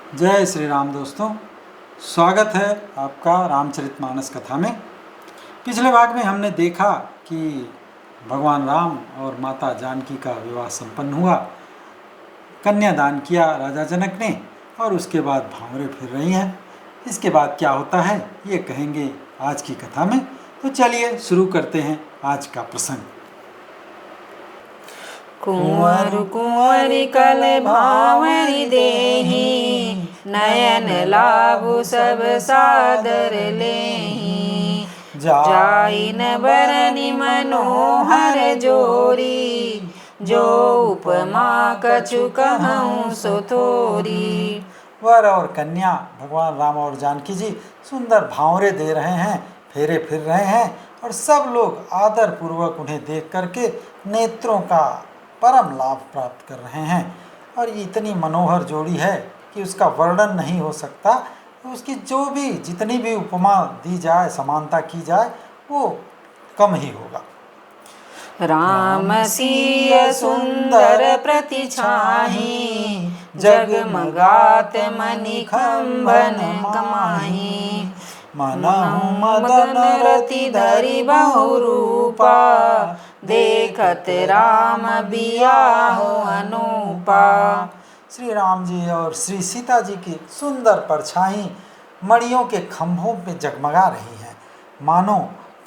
जय श्री राम दोस्तों, स्वागत है आपका रामचरितमानस कथा में। पिछले भाग में हमने देखा कि भगवान राम और माता जानकी का विवाह संपन्न हुआ। कन्यादान किया राजा जनक ने और उसके बाद भांवरे फिर रही हैं। इसके बाद क्या होता है ये कहेंगे आज की कथा में। तो चलिए शुरू करते हैं आज का प्रसंग। कुंवर कुंवरी कल भांवरी देहि, नयन लाभु सब सादर लेहि। जाई न बरनि मनोहर जोरी, जो उपमा कछु कहूँ सो थोरी। वर और कन्या भगवान राम और जानकी जी सुंदर भांवरे दे रहे हैं, फेरे फिर रहे हैं और सब लोग आदर पूर्वक उन्हें देख करके नेत्रों का परम लाभ प्राप्त कर रहे हैं। और ये इतनी मनोहर जोड़ी है कि उसका वर्णन नहीं हो सकता। उसकी जो भी जितनी भी उपमा दी जाए, समानता की जाए, वो कम ही होगा। राम सिय सुंदर प्रति छाही, जगमगात मणि खंभन कमाही। मनहु मदन रति धरि बहु रूपा, देखत राम बियाहु अनूपा। श्री राम जी और श्री सीता जी की सुंदर परछाई मणियों के खंभों पे जगमगा रही हैं, मानो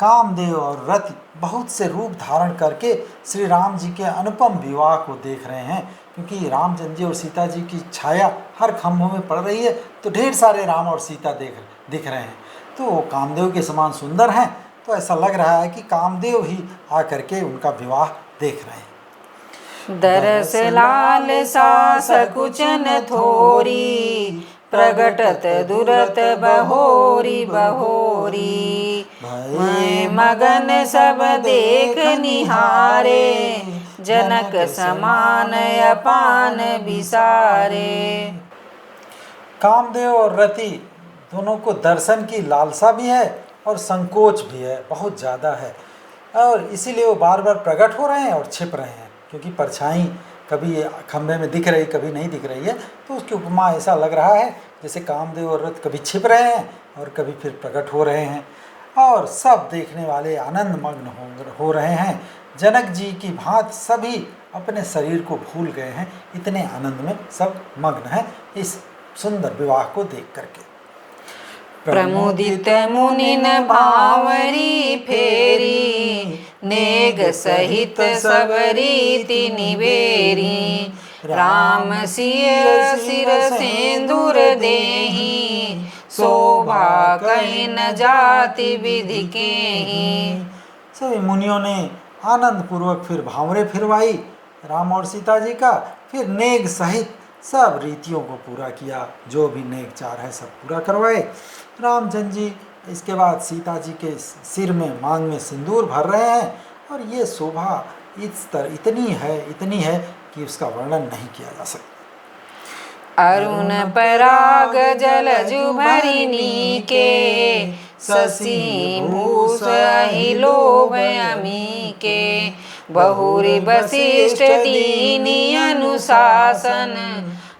कामदेव और रति बहुत से रूप धारण करके श्री राम जी के अनुपम विवाह को देख रहे हैं। क्योंकि रामचंद्र जी और सीता जी की छाया हर खंभों में पड़ रही है, तो ढेर सारे राम और सीता दिख रहे हैं। तो वो कामदेव के समान सुंदर हैं, तो ऐसा लग रहा है कि कामदेव ही आकर के उनका विवाह देख रहे हैं। दरस लाल सास कुचन थोरी, प्रगटत दुरत बहोरी बहोरी। मैं मगन सब देख निहारे, जनक समान अपान बिसारे। कामदेव और रति दोनों को दर्शन की लालसा भी है और संकोच भी है, बहुत ज़्यादा है। और इसीलिए वो बार बार प्रकट हो रहे हैं और छिप रहे हैं, क्योंकि परछाई कभी खंभे में दिख रही कभी नहीं दिख रही है। तो उसकी उपमा ऐसा लग रहा है जैसे कामदेव और रति कभी छिप रहे हैं और कभी फिर प्रकट हो रहे हैं। और सब देखने वाले आनंद मग्न हो रहे हैं। जनक जी की भांति सभी अपने शरीर को भूल गए हैं, इतने आनंद में सब मग्न हैं इस सुंदर विवाह को देख करके। प्रमुदित मुनिन भांवरी फेरी, नेग सहित सब रीति निबेरी। राम सिय सिर सिंदूर देहि, शोभा कहीं न जाति विधि केहि। सभी मुनियों ने आनंद पूर्वक फिर भांवरे फिरवाई राम और सीता जी का, फिर नेग सहित सब रीतियों को पूरा किया, जो भी नेग चार है सब पूरा करवाए। रामचंद्र जी इसके बाद सीता जी के सिर में मांग में सिंदूर भर रहे हैं और ये शोभा इतनी है कि उसका वर्णन नहीं किया जा सकता। अरुण पराग जलजु भरिनी के, शशि भूषहि लोभ अमी के। बहुरी वशिष्ठ दीनी अनुशासन,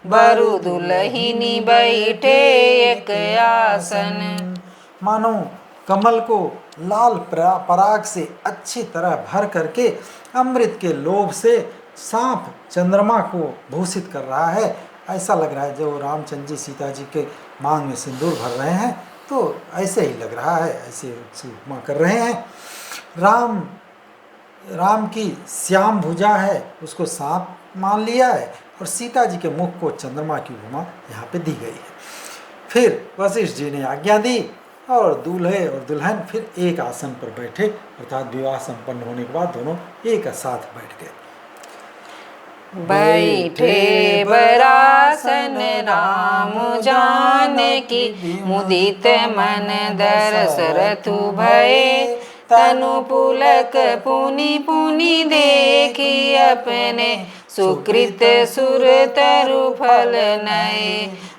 बरु दुलहिनी बैठे एक आसन। मानो कमल को लाल पराग से अच्छी तरह भर करके अमृत के लोभ से सांप चंद्रमा को भूषित कर रहा है, ऐसा लग रहा है। जो रामचंद्र जी सीता जी के मांग में सिंदूर भर रहे हैं तो ऐसे ही लग रहा है, ऐसे उपमा कर रहे हैं। राम की श्याम भुजा है, उसको सांप मान लिया है और सीता जी के मुख को चंद्रमा की उपमा यहाँ पे दी गई है। फिर वशिष्ठ जी ने आज्ञा दी और दूल्हे और दुल्हन फिर एक आसन पर बैठे, अर्थात विवाह संपन्न होने के बाद दोनों एक साथ बैठ गए। बैठे बरासन राम जानकी, मुदित मन दरस रतु भये। तनु पुलक पुनि पुनि देखी, अपने सुकृत सुर तरु फल नए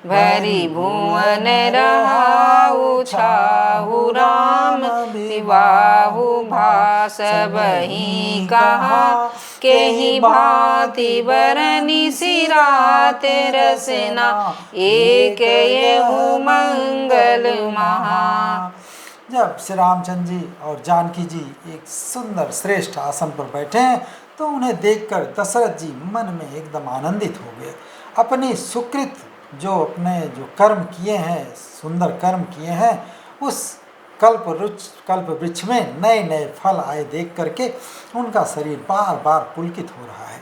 भरी भुवन रहाउ छाहु राम विवाहु भास बही कहा के ही भांति बरनी सिरात रसना एक येहु मंगल महा। जब श्री रामचंद्र जी और जानकी जी एक सुंदर श्रेष्ठ आसन पर बैठे हैं तो उन्हें देखकर दशरथ जी मन में एकदम आनंदित हो गए। अपनी सुकृत अपने जो कर्म किए हैं, सुंदर कर्म किए हैं, उस कल्प वृक्ष में नए नए फल आए देख करके उनका शरीर बार बार पुलकित हो रहा है।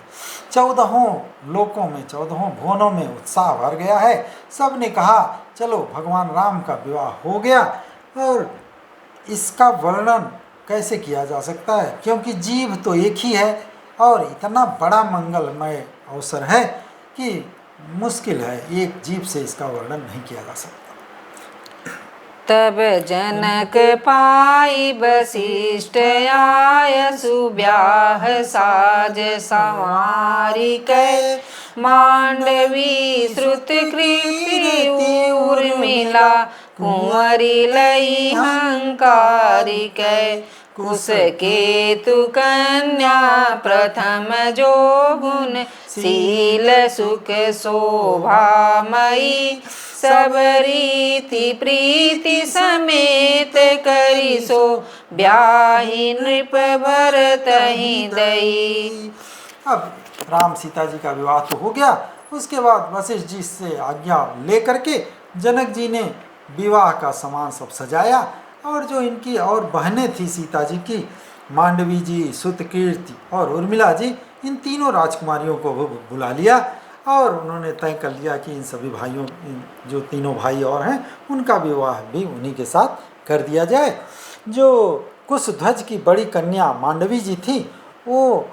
14 लोकों में 14 भुवनों में उत्साह भर गया है। सब ने कहा चलो भगवान राम का विवाह हो गया। और इसका वर्णन कैसे किया जा सकता है, क्योंकि जीव तो एक ही है और इतना बड़ा मंगलमय अवसर है कि मुश्किल है, एक जीव से इसका वर्णन नहीं किया जा सकता। तब जनक पाई वशिष्ठ आय सुब्याह साज संवारी कै मांडवी श्रुत कृति उर्मिला कुंवरी लई हंकारी कै कुश केतु कन्या प्रथम जो गुण शील सुख शोभामयी सब रीति प्रीति समेत करी सो ब्याही नृप भरत ही दई। अब राम सीता जी का विवाह तो हो गया। उसके बाद वशिष्ठ जी से आज्ञा लेकर के जनक जी ने विवाह का सामान सब सजाया और जो इनकी और बहनें थी सीता जी की, मांडवी जी, सुतकीर्ति और उर्मिला जी, इन तीनों राजकुमारियों को बुला लिया और उन्होंने तय कर लिया कि इन सभी भाइयों, जो तीनों भाई और हैं, उनका विवाह भी उन्हीं के साथ कर दिया जाए। जो कुशध्वज की बड़ी कन्या मांडवी जी थी, वो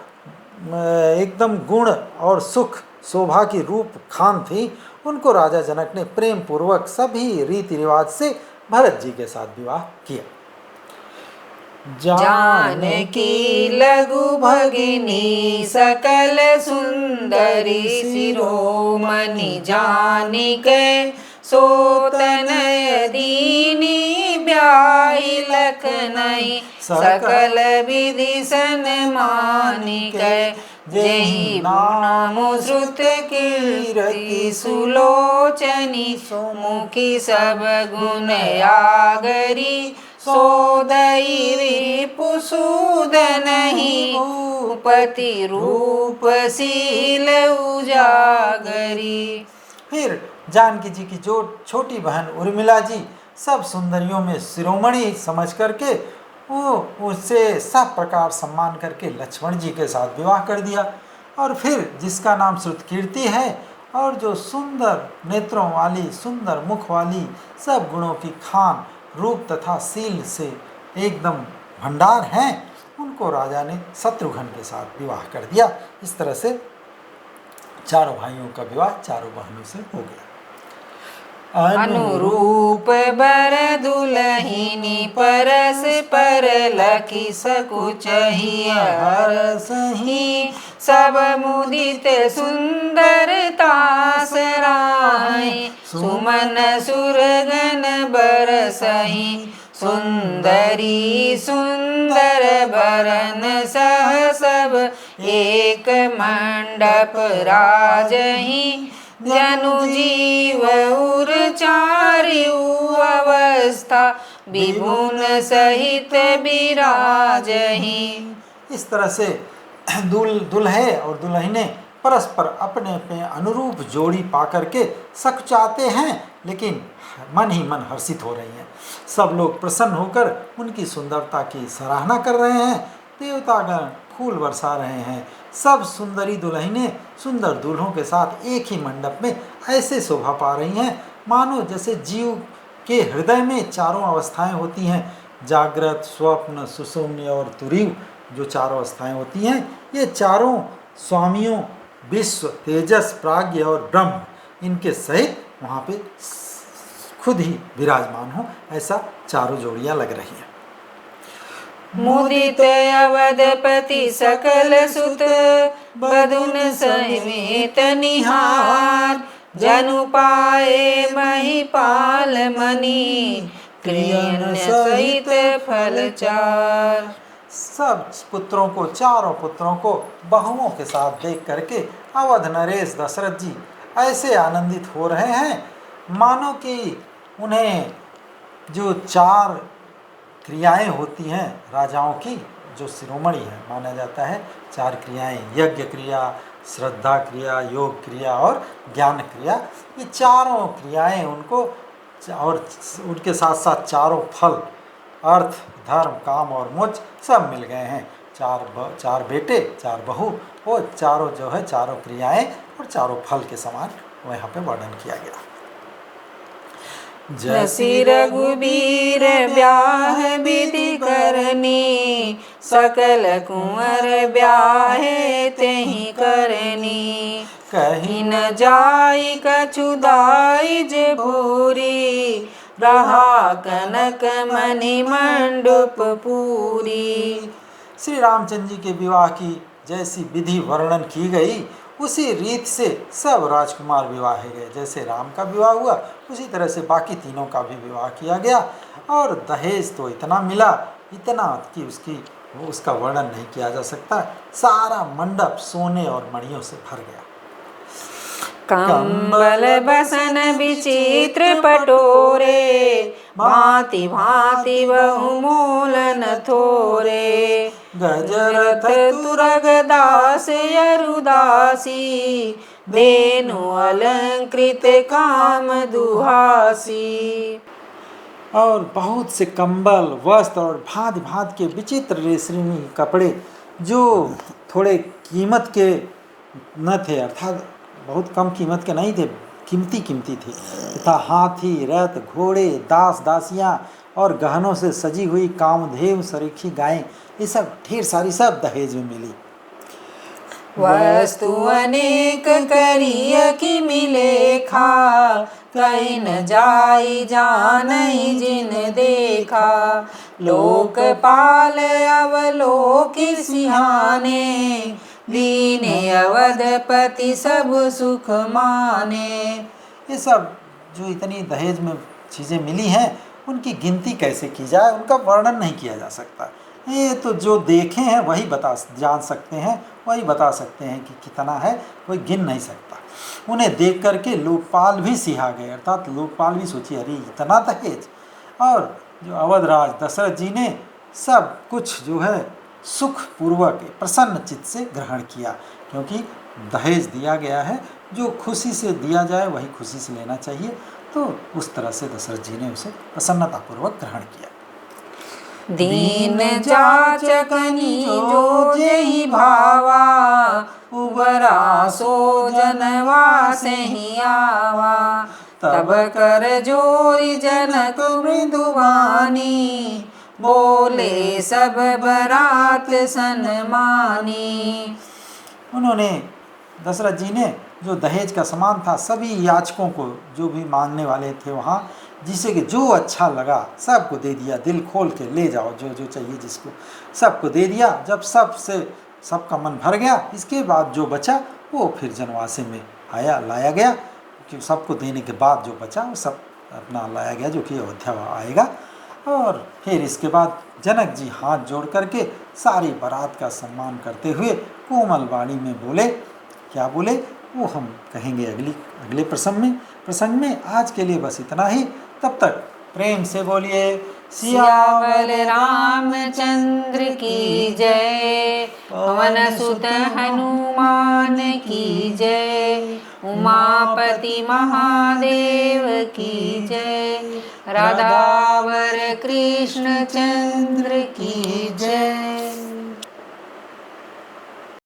एकदम गुण और सुख शोभा की रूप खान थी। उनको राजा जनक ने प्रेम पूर्वक सभी रीति रिवाज से भरत जी के साथ विवाह किया। जानकी लघु भगिनी सकल सुंदरी शिरोमणि जानिके सोतनय दीनी ब्याही लखनई सकल विधि सन्मानिके जेहि नामो श्रुत कीर्ति सुलोचनी सुमुखी सब गुण आगरी सोदई रिपुसूदनहि उपति रूप शील उजागरी। फिर जानकी जी की जो छोटी बहन उर्मिला जी सब सुंदरियों में शिरोमणि समझ करके वो उससे सब प्रकार सम्मान करके लक्ष्मण जी के साथ विवाह कर दिया। और फिर जिसका नाम श्रुतकीर्ति है और जो सुंदर नेत्रों वाली, सुंदर मुख वाली, सब गुणों की खान, रूप तथा शील से एकदम भंडार हैं, उनको राजा ने शत्रुघ्न के साथ विवाह कर दिया। इस तरह से चारों भाइयों का विवाह चारों बहनों से हो गया। अनुरूप बर दुलहिनी परस पर लखी सकुचहि हरसहि सब मुदित सुंदरता सराहि सुमन सुरगन बरसहि सुंदरी सुंदर बरन सह सब एक मंडप राजहि जनु जीव उर चारिउ अवस्था विभुन सहित विराजहि। इस तरह से दुल्हे और दुल्हने परस्पर अपने अपने अनुरूप जोड़ी पा करके सकुचाते हैं, लेकिन मन ही मन हर्षित हो रही हैं। सब लोग प्रसन्न होकर उनकी सुंदरता की सराहना कर रहे हैं। देवतागण फूल बरसा रहे हैं। सब सुंदरी दुल्हनें सुंदर दूल्हों के साथ एक ही मंडप में ऐसे शोभा पा रही हैं मानो जैसे जीव के हृदय में चारों अवस्थाएं होती हैं, जागृत, स्वप्न, सुषुम्न और तुरीय। जो चारों अवस्थाएं होती हैं, ये चारों स्वामियों विश्व, तेजस, प्राज्ञ और ब्रह्म, इनके सहित वहाँ पे खुद ही विराजमान हो, ऐसा चारों जोड़ियाँ लग रही हैं। मुदित अवधपति सकल सुत बधुन समेत निहार जनु पाए महिपाल मणि क्रियन सहित फलचार। सब पुत्रों को, चारों पुत्रों को बहुओं के साथ देख करके अवध नरेश दशरथ जी ऐसे आनंदित हो रहे हैं मानो कि उन्हें जो 4 क्रियाएं होती हैं राजाओं की, जो शिरोमणि है माना जाता है, 4 क्रियाएं, यज्ञ क्रिया, श्रद्धा क्रिया, योग क्रिया और ज्ञान क्रिया, ये चारों क्रियाएं उनको, और उनके साथ साथ चारों फल, अर्थ, धर्म, काम और मोक्ष सब मिल गए हैं। 4 बेटे, 4 बहू, वो चारों जो है, चारों क्रियाएं और चारों फल के समान वो यहाँ पे वर्णन किया गया। जसी रघुबीर ब्याह विधि करनी सकल कुंवर ब्याहे तेहि करनी कहीं न जाई कछु दाइज भूरी रहा कनक मणि मंडप पूरी। श्री रामचंद्र जी के विवाह की जैसी विधि वर्णन की गई उसी रीत से सब राजकुमार विवाहे गए। जैसे राम का विवाह हुआ उसी तरह से बाकी तीनों का भी विवाह किया गया। और दहेज तो इतना मिला, इतना कि उसका वर्णन नहीं किया जा सकता। सारा मंडप सोने और मणियों से भर गया। कंबल बसन विचित्र पटोरे भांति भांति बहुमूल नथोरे गजरथ तुरग दास यरुदासी देनु अलंकृत काम दुहासी। और बहुत से कंबल, वस्त्र और भांति भांति के विचित्र रेशमी कपड़े जो थोड़े कीमत के न थे, अर्थात बहुत कम कीमत के नहीं थे, कीमती थे तथा हाथी, रथ, घोड़े, दास दासियां और गहनों से सजी हुई कामधेव सरीखी गायें, ये सब ढेर सारी सब दहेज में मिली। वस्तु अनेक करिय की मिले खा कहीं न जाई जानई जिन देखा लोकपाल अवलोकि सिहाने दीने अवधपति सब सुख माने। ये सब जो इतनी दहेज में चीज़ें मिली हैं उनकी गिनती कैसे की जाए, उनका वर्णन नहीं किया जा सकता। ये तो जो देखे हैं वही जान सकते हैं, वही बता सकते हैं कि कितना है, कोई गिन नहीं सकता। उन्हें देख करके लोकपाल भी सिहा गए, अर्थात लोकपाल भी सोचिए अरे इतना दहेज। और जो अवधराज दशरथ जी ने सब कुछ जो है सुख पूर्वक प्रसन्न चित्त से ग्रहण किया, क्योंकि दहेज दिया गया है, जो खुशी से दिया जाए वही खुशी से लेना चाहिए। तो उस तरह से दशरथ जी ने उसे प्रसन्नतापूर्वक ग्रहण किया। दीन जाचकनी जो जेहि भावा उबरा सो जनवा से ही आवा तब कर जोरी जनक मृदुवानी बोले सब बरात सन्मानी। उन्होंने, दशरथ जी ने जो दहेज का सामान था सभी याचकों को, जो भी मांगने वाले थे वहाँ, जिसे कि जो अच्छा लगा सबको दे दिया। दिल खोल के ले जाओ, जो जो चाहिए जिसको, सबको दे दिया। जब सबका मन भर गया, इसके बाद जो बचा वो फिर जनवासे में लाया गया, कि सबको देने के बाद जो बचा वो सब अपना लाया गया, जो कि अयोध्या आएगा। और फिर इसके बाद जनक जी हाथ जोड़ करके सारी बारात का सम्मान करते हुए कोमल वाणी में बोले। क्या बोले वो हम कहेंगे अगले प्रसंग में। आज के लिए बस इतना ही। तब तक प्रेम से बोलिए सियावर रामचंद्र की जय, पवन सुत हनुमान की जय, उमापति महादेव की जय, राधावर कृष्ण चंद्र की जय।